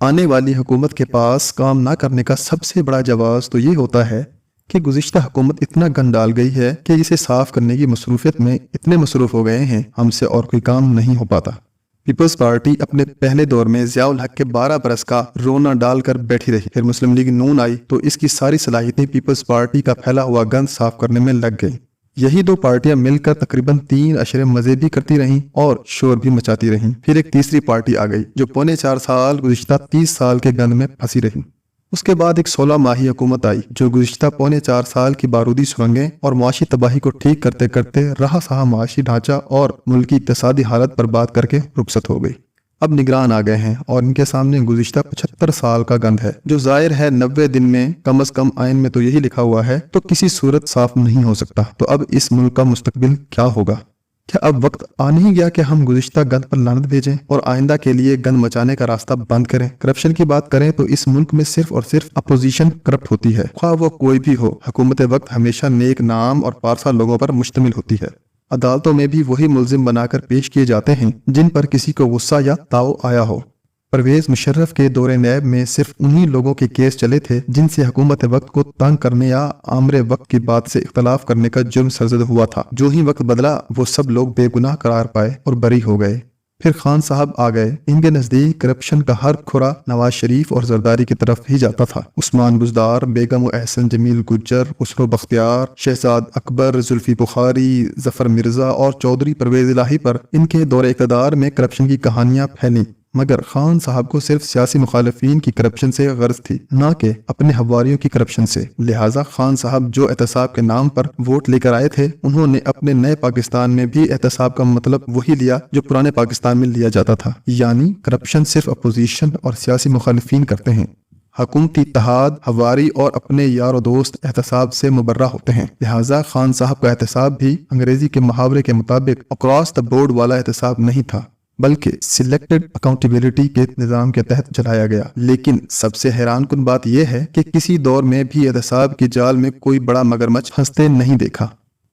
آنے والی حکومت کے پاس کام نہ کرنے کا سب سے بڑا جواز تو یہ ہوتا ہے کہ گزشتہ حکومت اتنا گند ڈال گئی ہے کہ اسے صاف کرنے کی مصروفیت میں اتنے مصروف ہو گئے ہیں ہم سے اور کوئی کام نہیں ہو پاتا۔ پیپلز پارٹی اپنے پہلے دور میں ضیاء الحق کے 12 برس کا رونا ڈال کر بیٹھی رہی، پھر مسلم لیگ نون آئی تو اس کی ساری صلاحیتیں پیپلز پارٹی کا پھیلا ہوا گند صاف کرنے میں لگ گئی۔ یہی دو پارٹیاں مل کر تقریباً 3 اشرے مزے بھی کرتی رہیں اور شور بھی مچاتی رہیں۔ پھر ایک تیسری پارٹی آ گئی جو پونے 4 سال گزشتہ 30 سال کے گند میں پھنسی رہی۔ اس کے بعد ایک 16 ماہی حکومت آئی جو گزشتہ پونے 4 سال کی بارودی سرنگیں اور معاشی تباہی کو ٹھیک کرتے کرتے رہا سہا معاشی ڈھانچہ اور ملکی اقتصادی حالت برباد کر کے رخصت ہو گئی۔ اب نگران آ گئے ہیں اور ان کے سامنے گزشتہ 75 سال کا گند ہے جو ظاہر ہے 90 دن میں کم از کم آئین میں تو یہی لکھا ہوا ہے تو کسی صورت صاف نہیں ہو سکتا۔ تو اب اس ملک کا مستقبل کیا ہوگا؟ کیا اب وقت آ نہیں گیا کہ ہم گزشتہ گند پر لعنت بھیجیں اور آئندہ کے لیے گند مچانے کا راستہ بند کریں؟ کرپشن کی بات کریں تو اس ملک میں صرف اور صرف اپوزیشن کرپٹ ہوتی ہے، خواہ وہ کوئی بھی ہو۔ حکومت وقت ہمیشہ نیک نام اور پارسا لوگوں پر مشتمل ہوتی ہے۔ عدالتوں میں بھی وہی ملزم بنا کر پیش کیے جاتے ہیں جن پر کسی کو غصہ یا تاؤ آیا ہو۔ پرویز مشرف کے دور نیب میں صرف انہی لوگوں کے کیس چلے تھے جن سے حکومت وقت کو تنگ کرنے یا آمر وقت کی بات سے اختلاف کرنے کا جرم سرزد ہوا تھا۔ جو ہی وقت بدلا وہ سب لوگ بے گناہ قرار پائے اور بری ہو گئے۔ پھر خان صاحب آ گئے، ان کے نزدیک کرپشن کا ہر کھرا نواز شریف اور زرداری کی طرف ہی جاتا تھا۔ عثمان بزدار، بیگم و احسن جمیل گجر، خسرو بختیار، شہزاد اکبر، زلفی بخاری، ظفر مرزا اور چودھری پرویز الہی پر ان کے دور اقتدار میں کرپشن کی کہانیاں پھیلیں، مگر خان صاحب کو صرف سیاسی مخالفین کی کرپشن سے غرض تھی، نہ کہ اپنے حواریوں کی کرپشن سے۔ لہٰذا خان صاحب جو احتساب کے نام پر ووٹ لے کر آئے تھے، انہوں نے اپنے نئے پاکستان میں بھی احتساب کا مطلب وہی لیا جو پرانے پاکستان میں لیا جاتا تھا، یعنی کرپشن صرف اپوزیشن اور سیاسی مخالفین کرتے ہیں۔ حکومتی اتحاد، ہواری اور اپنے یار و دوست احتساب سے مبرہ ہوتے ہیں۔ لہٰذا خان صاحب کا احتساب بھی انگریزی کے محاورے کے مطابق اکراس دا بورڈ والا احتساب نہیں تھا، بلکہ سلیکٹڈ اکاؤنٹیبلٹی کے نظام کے تحت چلایا گیا۔ لیکن سب سے حیران کن بات یہ ہے کہ کسی دور میں بھی احتساب کی جال میں کوئی بڑا مگرمچھ پھنستے نہیں دیکھا۔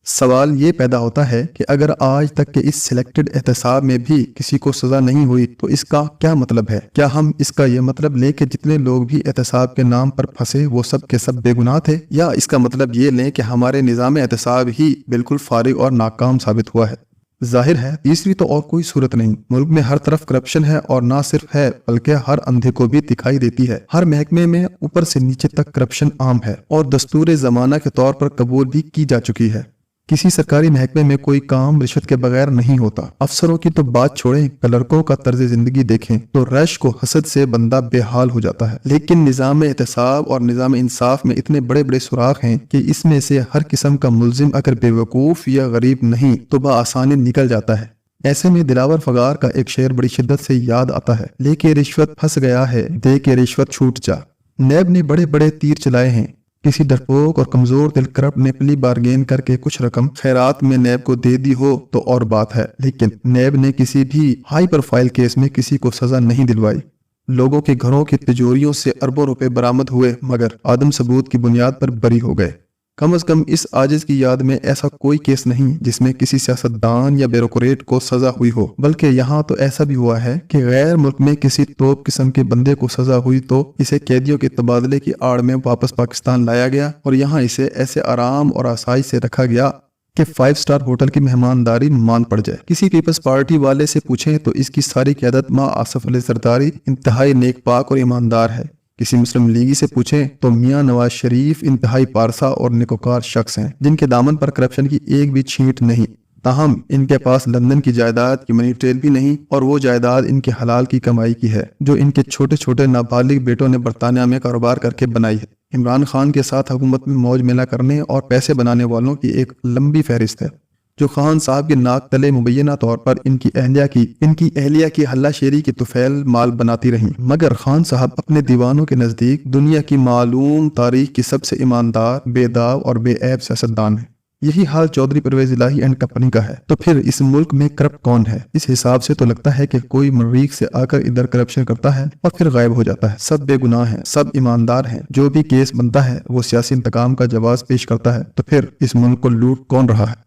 سوال یہ پیدا ہوتا ہے کہ اگر آج تک کے اس سلیکٹڈ احتساب میں بھی کسی کو سزا نہیں ہوئی تو اس کا کیا مطلب ہے؟ کیا ہم اس کا یہ مطلب لیں کہ جتنے لوگ بھی احتساب کے نام پر پھنسے وہ سب کے سب بے گناہ تھے، یا اس کا مطلب یہ لیں کہ ہمارے نظام احتساب ہی بالکل فارغ اور ناکام ثابت ہوا ہے؟ ظاہر ہے تیسری تو اور کوئی صورت نہیں۔ ملک میں ہر طرف کرپشن ہے، اور نہ صرف ہے بلکہ ہر اندھے کو بھی دکھائی دیتی ہے۔ ہر محکمے میں اوپر سے نیچے تک کرپشن عام ہے اور دستور زمانہ کے طور پر قبول بھی کی جا چکی ہے۔ کسی سرکاری محکمے میں کوئی کام رشوت کے بغیر نہیں ہوتا۔ افسروں کی تو بات چھوڑیں، کلرکوں کا طرز زندگی دیکھیں تو رش کو حسد سے بندہ بے حال ہو جاتا ہے۔ لیکن نظام احتساب اور نظام انصاف میں اتنے بڑے بڑے سوراخ ہیں کہ اس میں سے ہر قسم کا ملزم اگر بے وقوف یا غریب نہیں تو بآسانی نکل جاتا ہے۔ ایسے میں دلاور فغار کا ایک شعر بڑی شدت سے یاد آتا ہے، لے کے رشوت پھنس گیا ہے، دے کے رشوت چھوٹ جا۔ نیب نے بڑے بڑے تیر چلائے ہیں، کسی ڈرپوک اور کمزور دل کرپٹ نے پلی بارگین کر کے کچھ رقم خیرات میں نیب کو دے دی ہو تو اور بات ہے، لیکن نیب نے کسی بھی ہائی پروفائل کیس میں کسی کو سزا نہیں دلوائی۔ لوگوں کے گھروں کی تجوریوں سے اربوں روپے برآمد ہوئے مگر عدم ثبوت کی بنیاد پر بری ہو گئے۔ کم از کم اس عاجز کی یاد میں ایسا کوئی کیس نہیں جس میں کسی سیاستدان یا بیوروکریٹ کو سزا ہوئی ہو، بلکہ یہاں تو ایسا بھی ہوا ہے کہ غیر ملک میں کسی توپ قسم کے بندے کو سزا ہوئی تو اسے قیدیوں کے تبادلے کی آڑ میں واپس پاکستان لایا گیا اور یہاں اسے ایسے آرام اور آسائش سے رکھا گیا کہ 5 اسٹار ہوٹل کی مہمانداری مان پڑ جائے۔ کسی پیپلز پارٹی والے سے پوچھیں تو اس کی ساری قیادت ماں آصف علی زرداری انتہائی نیک پاک اور ایماندار ہے۔ کسی مسلم لیگی سے پوچھیں تو میاں نواز شریف انتہائی پارسا اور نیکوکار شخص ہیں جن کے دامن پر کرپشن کی ایک بھی چھینٹ نہیں۔ تاہم ان کے پاس لندن کی جائیداد کی منی ٹریل بھی نہیں، اور وہ جائیداد ان کے حلال کی کمائی کی ہے جو ان کے چھوٹے چھوٹے نابالغ بیٹوں نے برطانیہ میں کاروبار کر کے بنائی ہے۔ عمران خان کے ساتھ حکومت میں موج میلہ کرنے اور پیسے بنانے والوں کی ایک لمبی فہرست ہے جو خان صاحب کے ناک تلے مبینہ طور پر ان کی اہلیہ کی ہلہ شیری کی طفیل مال بناتی رہیں، مگر خان صاحب اپنے دیوانوں کے نزدیک دنیا کی معلوم تاریخ کی سب سے ایماندار، بے داغ اور بے عیب سیاستدان ہے۔ یہی حال چودھری پرویز الہی اینڈ کمپنی کا ہے۔ تو پھر اس ملک میں کرپٹ کون ہے؟ اس حساب سے تو لگتا ہے کہ کوئی مریخ سے آ کر ادھر کرپشن کرتا ہے اور پھر غائب ہو جاتا ہے۔ سب بے گناہ ہیں، سب ایماندار ہیں، جو بھی کیس بنتا ہے وہ سیاسی انتقام کا جواز پیش کرتا ہے۔ تو پھر اس ملک کو لوٹ کون رہا ہے؟